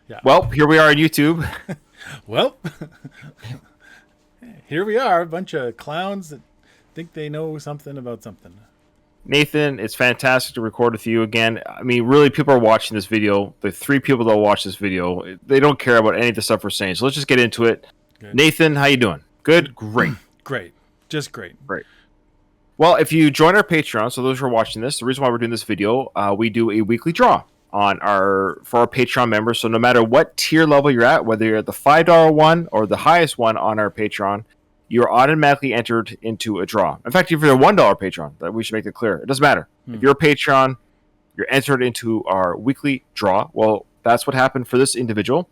Yeah. Well, here we are on YouTube. Well, here we are, a bunch of clowns that think they know something about something. Nathan, it's fantastic to record with you again. I mean, really, people are watching this video. The three people that watch this video, they don't care about any of the stuff we're saying. So let's just get into it. Good. Nathan, how you doing? Good? Great. Great. Just great. Great. Well, if you join our Patreon, so those who are watching this, the reason why we're doing this video, we do a weekly draw for our Patreon members. So no matter what tier level you're at, whether you're at the $5 one or the highest one on our Patreon, you're automatically entered into a draw. In fact, if you're a $1 Patreon, that we should make it clear. It doesn't matter. If you're a Patreon, you're entered into our weekly draw. Well, that's what happened for this individual.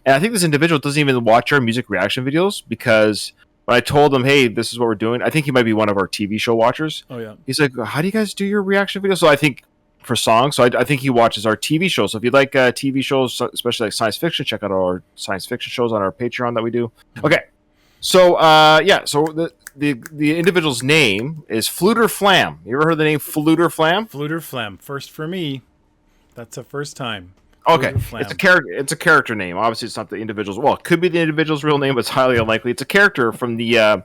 And I think this individual doesn't even watch our music reaction videos because when I told him, hey, this is what we're doing, I think he might be one of our TV show watchers. Oh, yeah. He's like, how do you guys do your reaction videos? So I think for songs, so I think he watches our TV shows. So if you like TV shows, especially like science fiction, check out our science fiction shows on our Patreon that we do. Okay. So, so the individual's name is Fluter Flam. You ever heard the name Fluter Flam? Fluter Flam. First for me. That's the first time. Okay. It's a character name. Obviously, it's not the individual's. Well, it could be the individual's real name, but it's highly unlikely. It's a character from the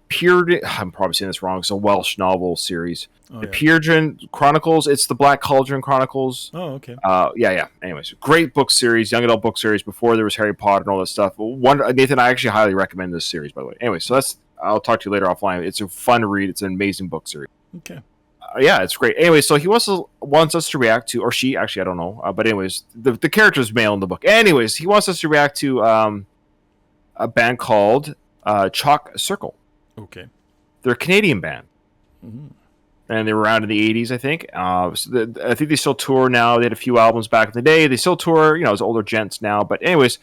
Puritan. I'm probably saying this wrong. It's a Welsh novel series. The Puritan Chronicles. It's the Black Cauldron Chronicles. Oh, okay. Yeah. Anyways, great book series, young adult book series. Before there was Harry Potter and all that stuff. Nathan, I actually highly recommend this series, by the way. Anyway, so I'll talk to you later offline. It's a fun read. It's an amazing book series. Okay. Yeah, it's great. Anyway, so he wants us to react to, or she, actually, I don't know. But anyways, the character's male in the book. Anyways, he wants us to react to a band called Chalk Circle. Okay. They're a Canadian band. Mm-hmm. And they were around in the 80s, I think. I think they still tour now. They had a few albums back in the day. They still tour, as older gents now. But anyways,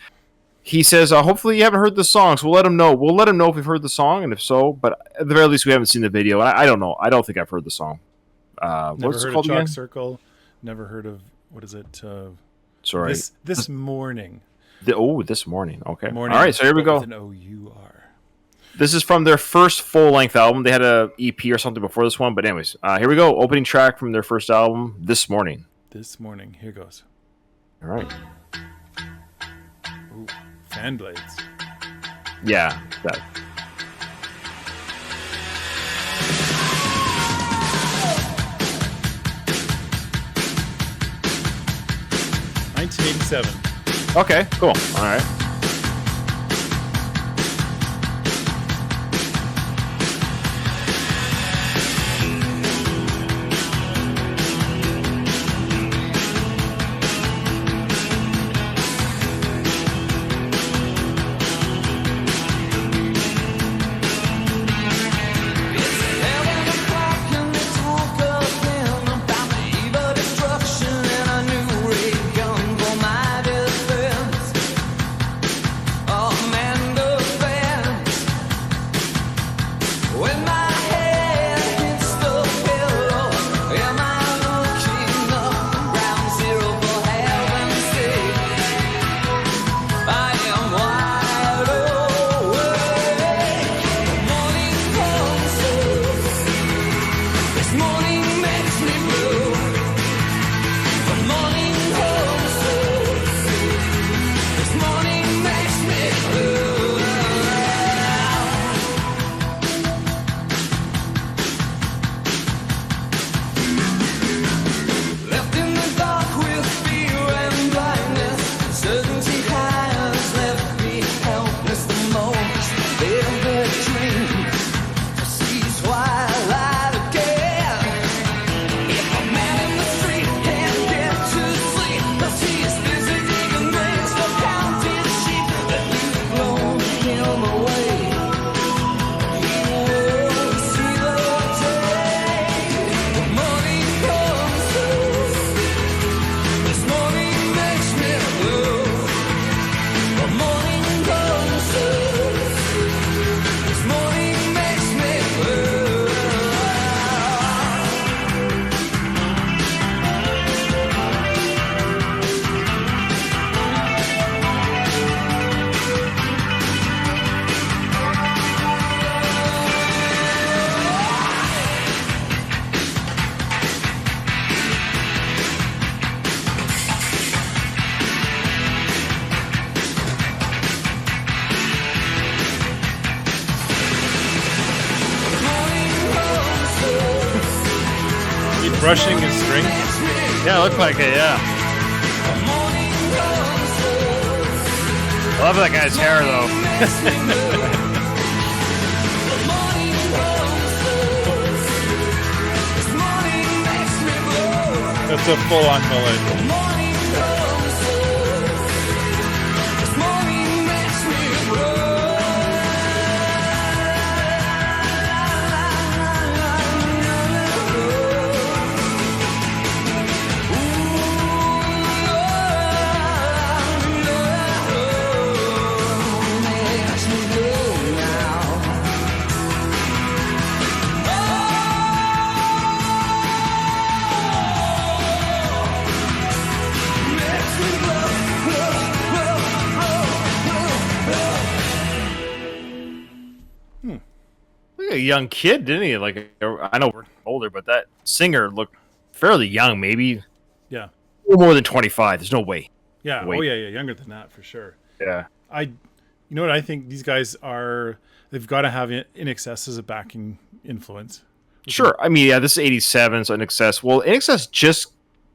he says, hopefully you haven't heard the song, so we'll let him know. We'll let him know if we've heard the song, and if so. But at the very least, we haven't seen the video. And I don't know. I don't think I've heard the song. Never heard of Chalk Circle. Never heard of, what is it? Sorry. This Mourning. This morning. Okay. Morning. All right, so here we go. With an O-U-R. This is from their first full-length album. They had a EP or something before this one. But anyways, here we go. Opening track from their first album, This Morning. This Morning. Here goes. All right. Ooh, fan blades. Yeah, that. $1987. Okay, cool. All right. brushing his strings. Yeah, it looked like it. Yeah. I love that guy's hair though. That's a full-on mullet. A young kid, didn't he? Like, I know we're older, but that singer looked fairly young, maybe. Yeah. More than 25. There's no way. Yeah. Wait. Oh, yeah, younger than that for sure. Yeah. You know what I think? These guys they've got to have In Excess as a backing influence. Sure. I mean, yeah, this is 87, so In Excess. Well, In Excess just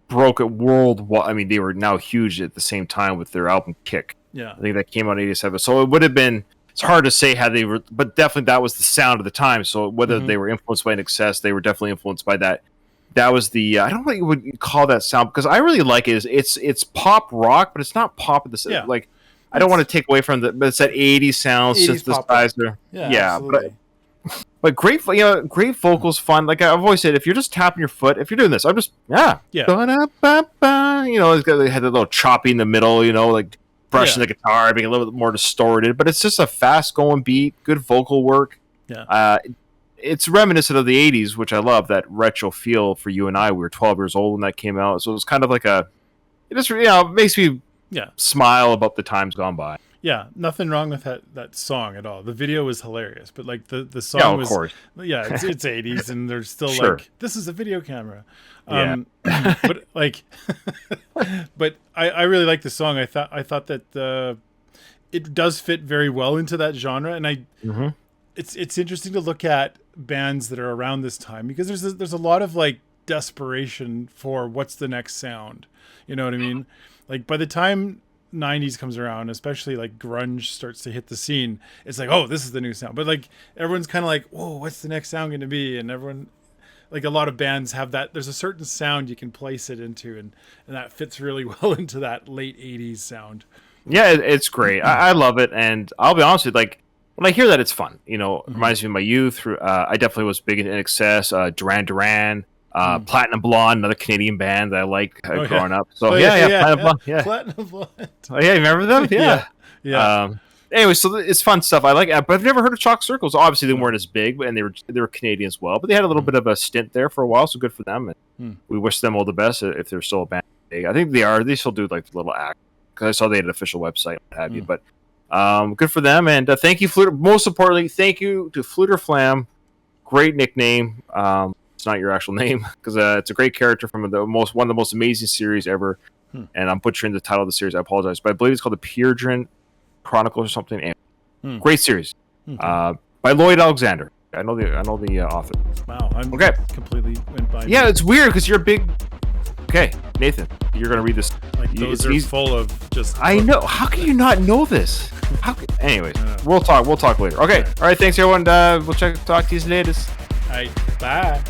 broke it worldwide. I mean, they were now huge at the same time with their album Kick. Yeah. I think that came out in 87. So it would have been, it's hard to say how they were, but definitely that was the sound of the time. So whether they were influenced by In Excess, they were definitely influenced by that. That was the, I don't know what you would call that sound, because I really like it. It's pop rock, but it's not pop at the same, like, I don't want to take away from the, but it's that 80s sound, 80s synthesizer. Yeah, but great, great vocals, fun. Like I've always said, if you're just tapping your foot, if you're doing this, I'm just, Ba-da-ba-ba, they had a little choppy in the middle, like brushing the guitar, being a little bit more distorted, but it's just a fast going beat, good vocal work. Yeah. It's reminiscent of the 80s, which I love, that retro feel for you and I. We were 12 years old when that came out, so it was kind of like it just makes me smile about the times gone by. Yeah, nothing wrong with that song at all. The video was hilarious, but like the song was, course. Yeah, it's 80s, and they're still like, this is a video camera. But like, but I really like the song. I thought that it does fit very well into that genre, and it's interesting to look at bands that are around this time, because there's a lot of like desperation for what's the next sound. You know what I mean? Like by the time 90s comes around, especially like grunge starts to hit the scene, it's like, oh, this is the new sound. But like everyone's kind of like, whoa, what's the next sound going to be? And everyone, like a lot of bands have that. There's a certain sound you can place it into, and that fits really well into that late 80s sound. Yeah, it's great. I love it, and I'll be honest with you, like when I hear that, it's fun. It reminds me of my youth. I definitely was big into In Excess, Duran Duran. Platinum Blonde, another Canadian band that I liked growing up. So Platinum Blonde. Yeah. Platinum Blonde. Oh yeah, you remember them? Yeah. Anyway, so it's fun stuff. I like it, but I've never heard of Chalk Circles. Obviously, they weren't as big, and they were Canadian as well. But they had a little bit of a stint there for a while, so good for them. And we wish them all the best if they're still a band. I think they are. They still do like the little act, because I saw they had an official website, what have you. But good for them, and thank you, Fluter. Most importantly, thank you to Fluter Flam. Great nickname. It's not your actual name, because it's a great character from one of the most amazing series ever. And I'm butchering the title of the series. I apologize, but I believe it's called the Peerdrin Chronicles or something. And great series by Lloyd Alexander. I know the author. Wow, I'm completely went by. Yeah, it's weird because you're a big. Okay, Nathan, you're gonna read this. Like those are full of just. I know. How can you not know this? Anyways, we'll talk. We'll talk later. Okay. All right. Thanks, everyone. We'll talk to you later. All right. Bye.